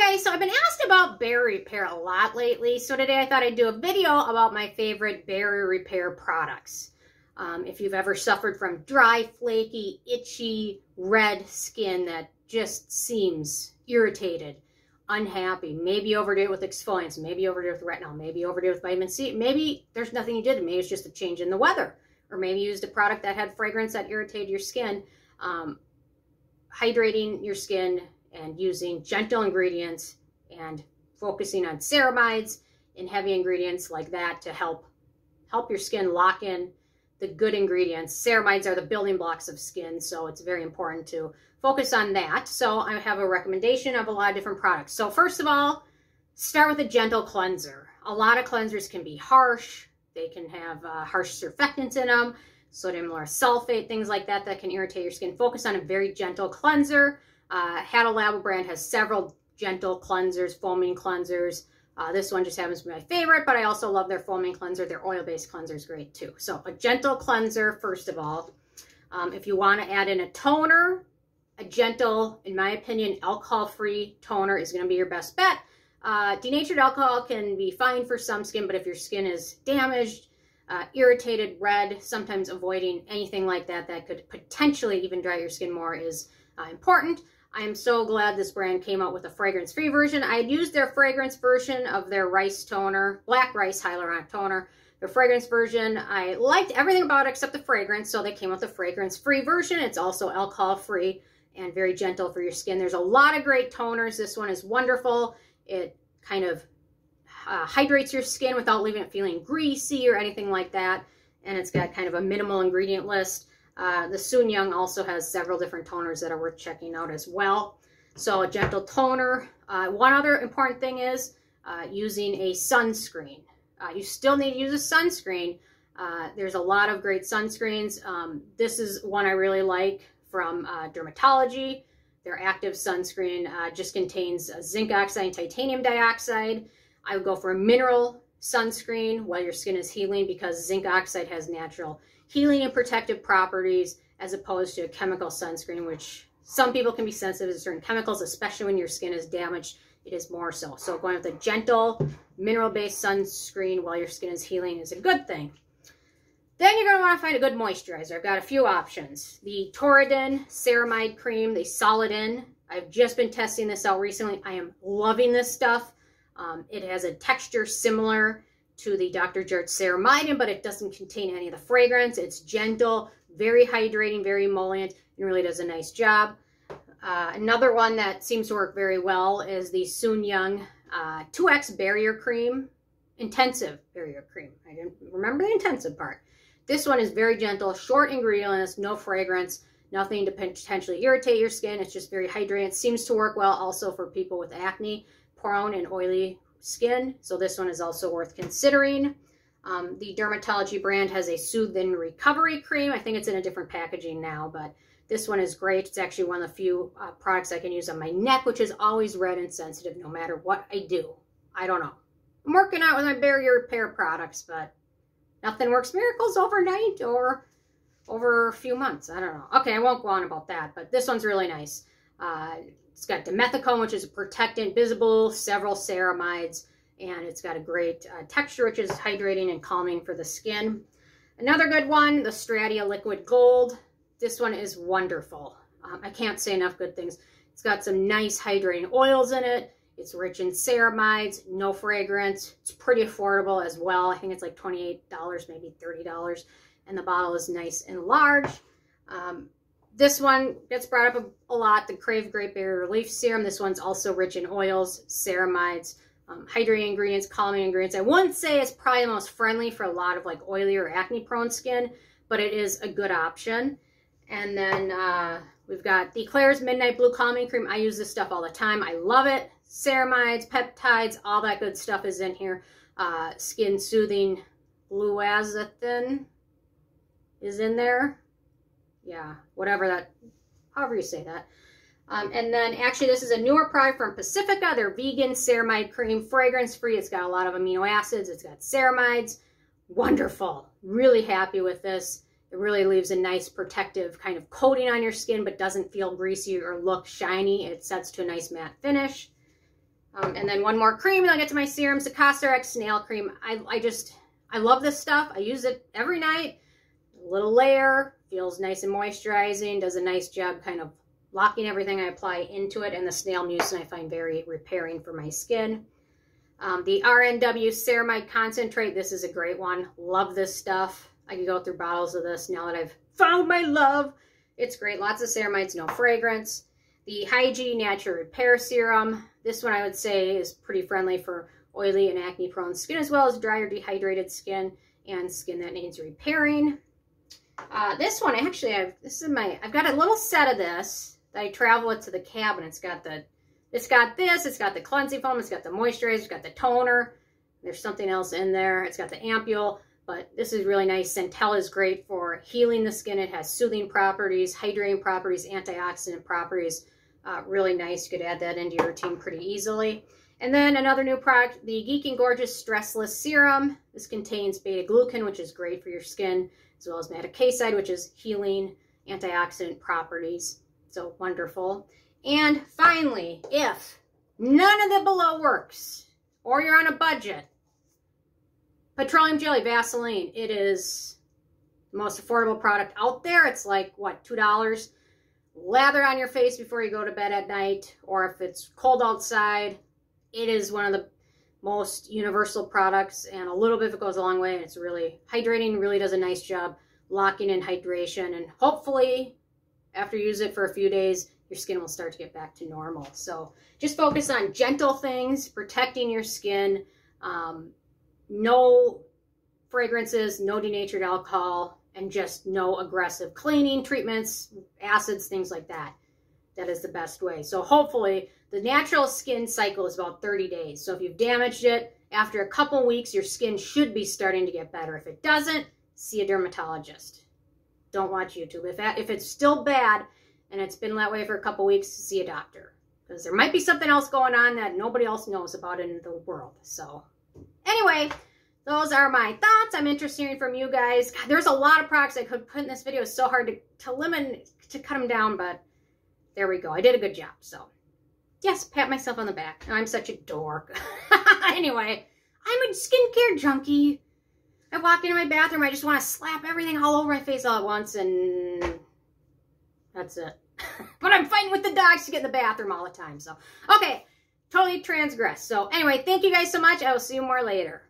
Hi guys, so I've been asked about barrier repair a lot lately, so today I thought I'd do a video about my favorite barrier repair products. If you've ever suffered from dry, flaky, itchy, red skin that just seems irritated, unhappy, maybe you overdid it with exfoliants, maybe you overdid it with retinol, maybe you overdid it with vitamin C, maybe there's nothing you did, maybe it's just a change in the weather, or maybe you used a product that had fragrance that irritated your skin. Hydrating your skin and using gentle ingredients and focusing on ceramides and heavy ingredients like that to help your skin lock in the good ingredients. Ceramides are the building blocks of skin, so it's very important to focus on that. So I have a recommendation of a lot of different products. So first of all, start with a gentle cleanser. A lot of cleansers can be harsh. They can have harsh surfactants in them, sodium lauryl sulfate, things like that that can irritate your skin. Focus on a very gentle cleanser. Hada Labo brand has several gentle cleansers, foaming cleansers. This one just happens to be my favorite, but I also love their foaming cleanser. Their oil-based cleanser is great too. So a gentle cleanser, first of all. If you want to add in a toner, a gentle, in my opinion, alcohol-free toner is going to be your best bet. Denatured alcohol can be fine for some skin, but if your skin is damaged, irritated, red, sometimes avoiding anything like that that could potentially even dry your skin more is important. I am so glad this brand came out with a fragrance-free version. I had used their fragrance version of their rice toner, black rice hyaluronic toner. Their fragrance version, I liked everything about it except the fragrance, so they came with a fragrance-free version. It's also alcohol-free and very gentle for your skin. There's a lot of great toners. This one is wonderful. It kind of hydrates your skin without leaving it feeling greasy or anything like that. And it's got kind of a minimal ingredient list. The Jung also has several different toners that are worth checking out as well. So a gentle toner. One other important thing is using a sunscreen. You still need to use a sunscreen. There's a lot of great sunscreens. This is one I really like from Dermalogica. Their active sunscreen just contains zinc oxide and titanium dioxide. I would go for a mineral sunscreen while your skin is healing because zinc oxide has natural healing and protective properties as opposed to a chemical sunscreen, which some people can be sensitive to certain chemicals, especially when your skin is damaged. It is more so. So going with a gentle mineral-based sunscreen while your skin is healing is a good thing. Then you're going to want to find a good moisturizer. I've got a few options. The Torriden Ceramide Cream, the Solid In. I've just been testing this out recently. I am loving this stuff. It has a texture similar to the Dr. Jart Ceramide, but it doesn't contain any of the fragrance. It's gentle, very hydrating, very emollient, and really does a nice job. Another one that seems to work very well is the Jung 2X Barrier Cream, Intensive Barrier Cream. I didn't remember the intensive part. This one is very gentle, short ingredient list, no fragrance, nothing to potentially irritate your skin. It's just very hydrating. It seems to work well also for people with acne, prone and oily skin, so this one is also worth considering. The Dermalogica brand has a Soothe and Recovery Cream. I think it's in a different packaging now, but this one is great. It's actually one of the few products I can use on my neck, which is always red and sensitive no matter what I do. I don't know. I'm working out with my barrier repair products, but nothing works miracles overnight or over a few months. I don't know. Okay, I won't go on about that, but this one's really nice. It's got dimethicone, which is a protectant, Bisabolol, several ceramides, and it's got a great texture, which is hydrating and calming for the skin. Another good one, the Stratia Liquid Gold. This one is wonderful. I can't say enough good things. It's got some nice hydrating oils in it. It's rich in ceramides, no fragrance. It's pretty affordable as well. I think it's like $28, maybe $30, and the bottle is nice and large. This one gets brought up a lot, the CRAVE Great Barrier Relief Serum. This one's also rich in oils, ceramides, hydrating ingredients, calming ingredients. I wouldn't say it's probably the most friendly for a lot of like oily or acne-prone skin, but it is a good option. And then we've got the Claire's Midnight Blue Calming Cream. I use this stuff all the time. I love it. Ceramides, peptides, all that good stuff is in here. Skin Soothing Gluazathin is in there. Yeah, whatever that, however you say that. And then actually this is a newer product from Pacifica. Their vegan ceramide cream, fragrance free. It's got a lot of amino acids. It's got ceramides. Wonderful. Really happy with this. It really leaves a nice protective kind of coating on your skin, but doesn't feel greasy or look shiny. It sets to a nice matte finish. And then one more cream, and I'll get to my serums. The CosRx Snail Cream. I love this stuff. I use it every night. A little layer, feels nice and moisturizing, does a nice job kind of locking everything I apply into it. And the snail mucin I find very repairing for my skin. The RNW Ceramide Concentrate. This is a great one. Love this stuff. I can go through bottles of this now that I've found my love. It's great. Lots of ceramides, no fragrance. The Hygiene Natural Repair Serum. This one I would say is pretty friendly for oily and acne prone skin, as well as dry or dehydrated skin and skin that needs repairing. This one, I've got a little set of this that I travel with to the cabin. It's got the cleansing foam, it's got the moisturizer, it's got the toner. There's something else in there. It's got the ampule, but this is really nice. Centella is great for healing the skin. It has soothing properties, hydrating properties, antioxidant properties. Really nice. You could add that into your routine pretty easily. And then another new product, the Geek Gorgeous Stressless Serum. This contains beta-glucan, which is great for your skin, as well as madecasside, which is healing antioxidant properties. So wonderful. And finally, if none of the below works, or you're on a budget, petroleum jelly Vaseline. It is the most affordable product out there. It's like, what, $2? Lather on your face before you go to bed at night, or if it's cold outside. It is one of the most universal products, and a little bit of it goes a long way, and it's really hydrating, really does a nice job locking in hydration, and hopefully after you use it for a few days, your skin will start to get back to normal. So just focus on gentle things, protecting your skin, no fragrances, no denatured alcohol, and just no aggressive cleaning treatments, acids, things like that. That is the best way. So hopefully the natural skin cycle is about 30 days. So if you've damaged it, after a couple weeks, your skin should be starting to get better. If it doesn't, see a dermatologist. Don't watch YouTube. If it's still bad and it's been that way for a couple weeks, see a doctor. Because there might be something else going on that nobody else knows about in the world. So anyway, those are my thoughts. I'm interested in hearing from you guys. God, there's a lot of products I could put in this video. It's so hard to cut them down, but there we go. I did a good job. So yes, pat myself on the back. I'm such a dork. Anyway, I'm a skincare junkie. I walk into my bathroom, I just want to slap everything all over my face all at once, and that's it. But I'm fighting with the dogs to get in the bathroom all the time. So, okay, totally transgressed. So anyway, thank you guys so much. I will see you more later.